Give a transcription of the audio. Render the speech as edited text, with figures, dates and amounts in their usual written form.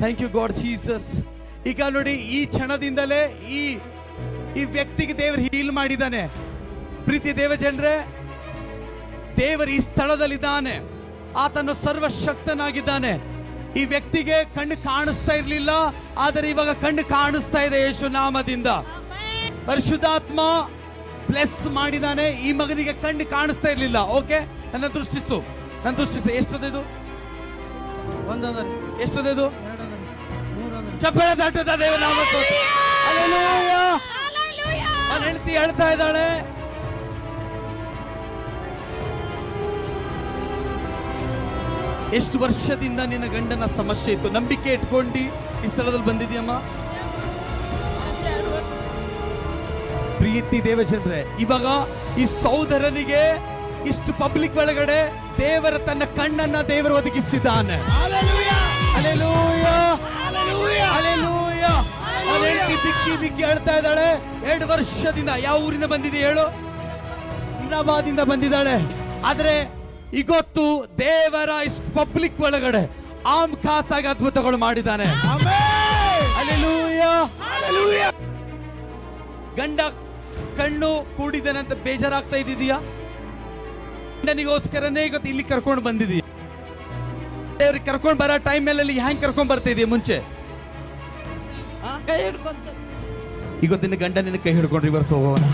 Thank you god Jesus. ಈಗ ನೋಡಿ, ಈ ಕ್ಷಣದಿಂದಲೇ ಈ ವ್ಯಕ್ತಿಗೆ ದೇವರು ಹೀಲ್ ಮಾಡಿದ್ದಾನೆ. ಪ್ರೀತಿ ದೇವ ಜನರೇ, ದೇವರು ಈ ಸ್ಥಳದಲ್ಲಿದ್ದಾನೆ. ಆತನು ಸರ್ವಶಕ್ತನಾಗಿದ್ದಾನೆ. ಈ ವ್ಯಕ್ತಿಗೆ ಕಣ್ಣು ಕಾಣಿಸ್ತಾ ಇರಲಿಲ್ಲ, ಆದರೆ ಇವಾಗ ಕಣ್ಣು ಕಾಣಿಸ್ತಾ ಇದೆ ಯೇಸು ನಾಮದಿಂದ. ಪರಿಶುದ್ಧಾತ್ಮ ಬ್ಲೆಸ್ ಮಾಡಿದ್ದಾನೆ. ಈ ಮಗನಿಗೆ ಕಣ್ಣು ಕಾಣಿಸ್ತಾ ಇರಲಿಲ್ಲ. ಓಕೆ, ನನ್ನ ದೃಷ್ಟಿಸು. ಎಷ್ಟದಿದು? ಎಷ್ಟದಿದು? ಚಪ್ಪಳ ದಾಟದ ದೇವನಾಮ. ನನ್ನ ಹೆಂಡತಿ ಹೇಳ್ತಾ ಇದ್ದಾಳೆ, ಎಷ್ಟು ವರ್ಷದಿಂದ ನಿನ್ನ ಗಂಡನ ಸಮಸ್ಯೆ ಇತ್ತು, ನಂಬಿಕೆ ಇಟ್ಕೊಂಡು ಈ ಸ್ಥಳದಲ್ಲಿ ಬಂದಿದ್ಯಮ್ಮ? ಪ್ರೀತಿ ದೇವಜನರೇ, ಇವಾಗ ಈ ಸಹೋದರನಿಗೆ ಇಷ್ಟು ಪಬ್ಲಿಕ್ ಒಳಗಡೆ ದೇವರ ತನ್ನ ಕಣ್ಣನ್ನ ದೇವರು ಒದಗಿಸಿದ್ದಾನೆ. ಬಿಕ್ಕಿ ಹೇಳ್ತಾ ಇದ್ದಾಳೆ, 2 ವರ್ಷದಿಂದ. ಯಾವ ಊರಿಂದ ಬಂದಿದೆ ಹೇಳು? ಹೈದರಾಬಾದಿಂದ ಬಂದಿದ್ದಾಳೆ. ಆದ್ರೆ ಇವತ್ತು ದೇವರ ಇಷ್ಟು ಪಬ್ಲಿಕ್ ಒಳಗಡೆ ಆಮ್ ಖಾಸಾಗಿ ಅದ್ಭುತಗಳು ಮಾಡಿದ್ದಾನೆ. ಗಂಡ ಕಣ್ಣು ಕೂಡಿದ್ದಾನಂತ ಬೇಜಾರಾಗ್ತಾ ಇದೀಯಾ? ಗಂಡನಿಗೋಸ್ಕರನೇ ಇವತ್ತು ಇಲ್ಲಿ ಕರ್ಕೊಂಡು ಬಂದಿದೀಯ. ದೇವ್ರಿಗೆ ಕರ್ಕೊಂಡು ಬರೋ ಟೈಮ್ ಅಲ್ಲಿ ಹ್ಯಾಂಗ್ ಕರ್ಕೊಂಡ್ ಬರ್ತಾ ಇದೀಯ? ಮುಂಚೆ ಇವತ್ತಿನ ಗಂಡ ನಿನ್ನ ಕೈ ಹಿಡ್ಕೊಂಡು ರಿವರ್ಸ್ ಹೋಗೋಣ.